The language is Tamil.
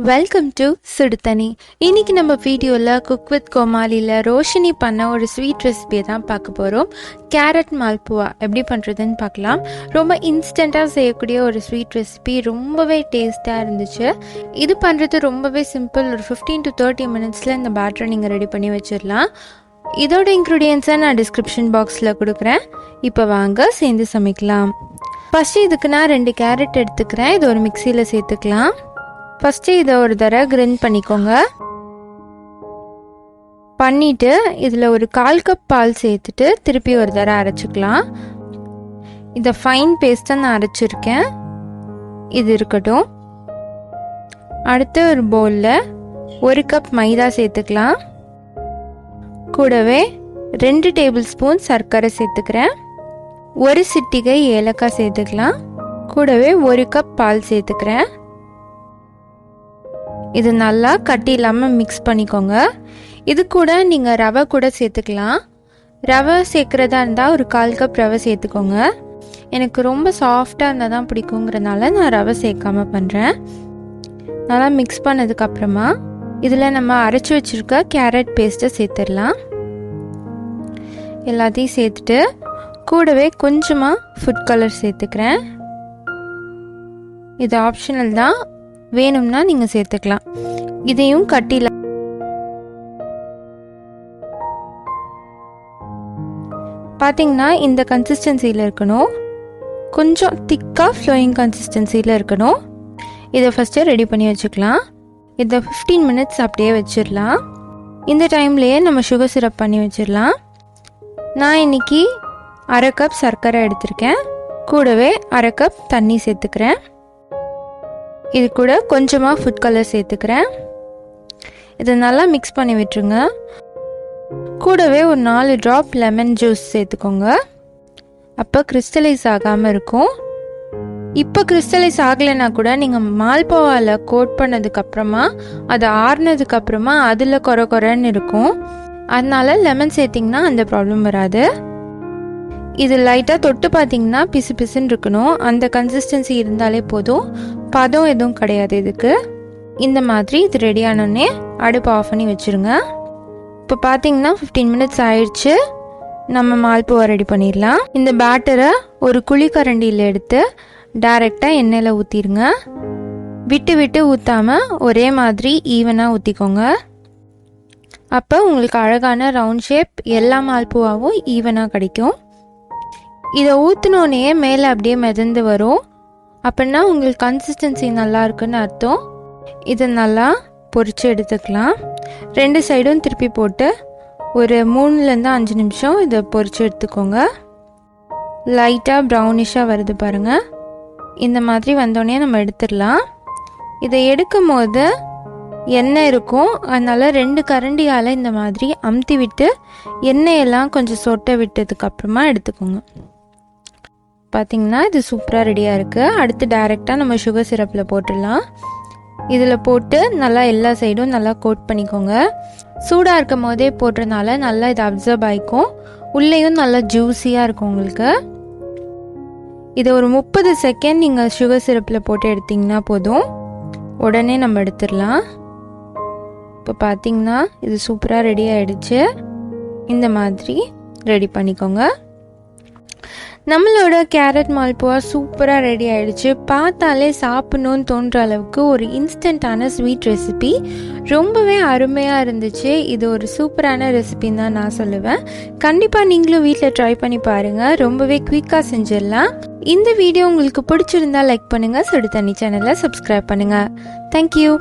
வெல்கம் டு சுடுதண்ணி. இன்னைக்கு நம்ம வீடியோவில் குக் வித் கோமாலியில் ரோஷினி பண்ண ஒரு ஸ்வீட் ரெசிபியை தான் பார்க்க போகிறோம். கேரட் மால்புவா எப்படி பண்ணுறதுன்னு பார்க்கலாம். ரொம்ப இன்ஸ்டண்ட்டாக செய்யக்கூடிய ஒரு ஸ்வீட் ரெசிபி, ரொம்பவே டேஸ்ட்டாக இருந்துச்சு. இது பண்ணுறது ரொம்பவே சிம்பிள். ஒரு 15 to 30 மினிட்ஸில் இந்த பேட்டரை நீங்கள் ரெடி பண்ணி வச்சிடலாம். இதோட இன்க்ரீடியன்ஸை நான் டிஸ்கிரிப்ஷன் பாக்ஸில் கொடுக்குறேன். இப்போ வாங்க சேர்ந்து சமைக்கலாம். ஃபஸ்ட்டு இதுக்கு நான் 2 கேரட் எடுத்துக்கிறேன். இது ஒரு மிக்சியில் சேர்த்துக்கலாம். ஃபஸ்ட்டு இதை ஒரு தடவை கிரைண்ட் பண்ணிக்கோங்க. பண்ணிவிட்டு இதில் ஒரு 1/4 கப் பால் சேர்த்துட்டு திருப்பி ஒரு தடவை அரைச்சிக்கலாம். இதை ஃபைன் பேஸ்ட்டாக நான் அரைச்சிருக்கேன். இது இருக்கட்டும். அடுத்து ஒரு பவுலில் 1 கப் மைதா சேர்த்துக்கலாம். கூடவே 2 டேபிள் ஸ்பூன் சர்க்கரை சேர்த்துக்கிறேன். 1 சிட்டிகை ஏலக்காய் சேர்த்துக்கலாம். கூடவே 1 கப் பால் சேர்த்துக்கிறேன். இது நல்லா கட்டி இல்லாமல் மிக்ஸ் பண்ணிக்கோங்க. இது கூட நீங்கள் ரவை கூட சேர்த்துக்கலாம். ரவை சேர்க்குறதா இருந்தால் ஒரு 1/4 கப் ரவை சேர்த்துக்கோங்க. எனக்கு ரொம்ப சாஃப்டாக இருந்தால் தான் பிடிக்குங்கிறனால நான் ரவை சேர்க்காமல் பண்ணுறேன். நல்லா மிக்ஸ் பண்ணதுக்கப்புறமா இதில் நம்ம அரைச்சி வச்சுருக்க கேரட் பேஸ்ட்டை சேர்த்துடலாம். எல்லாத்தையும் சேர்த்துட்டு கூடவே கொஞ்சமாக ஃபுட் கலர் சேர்த்துக்கிறேன். இது ஆப்ஷனல் தான், வேணும்னா நீங்கள் சேர்த்துக்கலாம். இதையும் கட்டில பார்த்தீங்கன்னா இந்த கன்சிஸ்டன்சியில் இருக்கணும். கொஞ்சம் திக்காக ஃப்ளோயிங் கன்சிஸ்டன்சியில் இருக்கணும். இதை ஃபஸ்ட்டு ரெடி பண்ணி வச்சுக்கலாம். இதை 15 மினிட்ஸ் அப்படியே வச்சிடலாம். இந்த டைம்லேயே நம்ம சுகர் சிரப் பண்ணி வச்சிடலாம். நான் இன்னைக்கு 1/2 கப் சர்க்கரை எடுத்திருக்கேன். கூடவே 1/2 கப் தண்ணி சேர்த்துக்கிறேன். இது கூட கொஞ்சமாக ஃபுட் கலர் சேர்த்துக்கிறேன். இதை நல்லா மிக்ஸ் பண்ணி விட்டுருங்க. கூடவே ஒரு 4 ட்ராப் லெமன் ஜூஸ் சேர்த்துக்கோங்க. அப்போ கிறிஸ்டலைஸ் ஆகாமல் இருக்கும். இப்போ கிறிஸ்டலைஸ் ஆகலைன்னா கூட நீங்கள் மால்புவாவில் கோட் பண்ணதுக்கப்புறமா அது ஆறுனதுக்கப்புறமா அதில் கொரன்னு இருக்கும். அதனால லெமன் சேர்த்திங்கன்னா அந்த ப்ராப்ளம் வராது. இது லைட்டாக தொட்டு பார்த்தீங்கன்னா பிசு பிசுன்னு இருக்கணும். அந்த கன்சிஸ்டன்சி இருந்தாலே போதும். பதம் எதுவும் கிடையாது இதுக்கு. இந்த மாதிரி இது ரெடி ஆனோடனே அடுப்பு ஆஃப் பண்ணி வச்சுருங்க. இப்போ பார்த்தீங்கன்னா 15 மினிட்ஸ் ஆயிடுச்சு. நம்ம மால்புவா ரெடி பண்ணிடலாம். இந்த பேட்டரை ஒரு குழிக்கரண்டியில் எடுத்து டைரெக்டாக எண்ணெயில் ஊற்றிடுங்க. விட்டு விட்டு ஊற்றாமல் ஒரே மாதிரி ஈவனாக ஊற்றிக்கோங்க. அப்போ உங்களுக்கு அழகான ரவுண்ட் ஷேப் எல்லா மால்புவாவும் ஈவனாக கிடைக்கும். இதை ஊற்றினோடனே மேலே அப்படியே மிதந்து வரும். அப்படின்னா உங்களுக்கு கன்சிஸ்டன்சி நல்லா இருக்குன்னு அர்த்தம். இதை நல்லா பொரிச்சு எடுத்துக்கலாம். 2 சைடும் திருப்பி போட்டு ஒரு 3 to 5 நிமிஷம் இதை பொரிச்சு எடுத்துக்கோங்க. லைட்டாக ப்ரௌனிஷாக வருது பாருங்கள். இந்த மாதிரி வந்தோடனே நம்ம எடுத்துடலாம். இதை எடுக்கும் போது எண்ணெய் இருக்கும். அதனால் 2 கரண்டியால் இந்த மாதிரி அமுத்தி விட்டு எண்ணெயெல்லாம் கொஞ்சம் சொட்ட விட்டதுக்கப்புறமா எடுத்துக்கோங்க. பார்த்திங்கன்னா இது சூப்பராக ரெடியாக இருக்குது. அடுத்து டைரெக்டாக நம்ம சுகர் சிரப்பில் போட்டுடலாம். இதில் போட்டு நல்லா எல்லா சைடும் நல்லா கோட் பண்ணிக்கோங்க. சூடாக இருக்கும் போதே போட்டுறதுனால நல்லா இது அப்சர்வ் ஆகிக்கும். உள்ளேயும் நல்லா ஜூஸியாக இருக்கும் உங்களுக்கு. இதை ஒரு 30 செகண்ட் நீங்கள் சுகர் சிரப்பில் போட்டு எடுத்திங்கன்னா போதும். உடனே நம்ம எடுத்துடலாம். இப்போ பார்த்திங்கன்னா இது சூப்பராக ரெடி ஆகிடுச்சு. இந்த மாதிரி ரெடி பண்ணிக்கோங்க. நம்மளோட கேரட் மால்புவா சூப்பராக ரெடி ஆகிடுச்சு. பார்த்தாலே சாப்பிட்ணுன்னு தோன்ற அளவுக்கு ஒரு இன்ஸ்டண்ட்டான ஸ்வீட் ரெசிபி. ரொம்பவே அருமையாக இருந்துச்சு. இது ஒரு சூப்பரான ரெசிபின்னு தான் நான் சொல்லுவேன். கண்டிப்பாக நீங்களும் வீட்டில் ட்ரை பண்ணி பாருங்கள். ரொம்பவே குயிக்காக செஞ்சிடலாம். இந்த வீடியோ உங்களுக்கு பிடிச்சிருந்தா லைக் பண்ணுங்கள். சுடுதண்ணி சேனலை சப்ஸ்கிரைப் பண்ணுங்கள். தேங்க்யூ.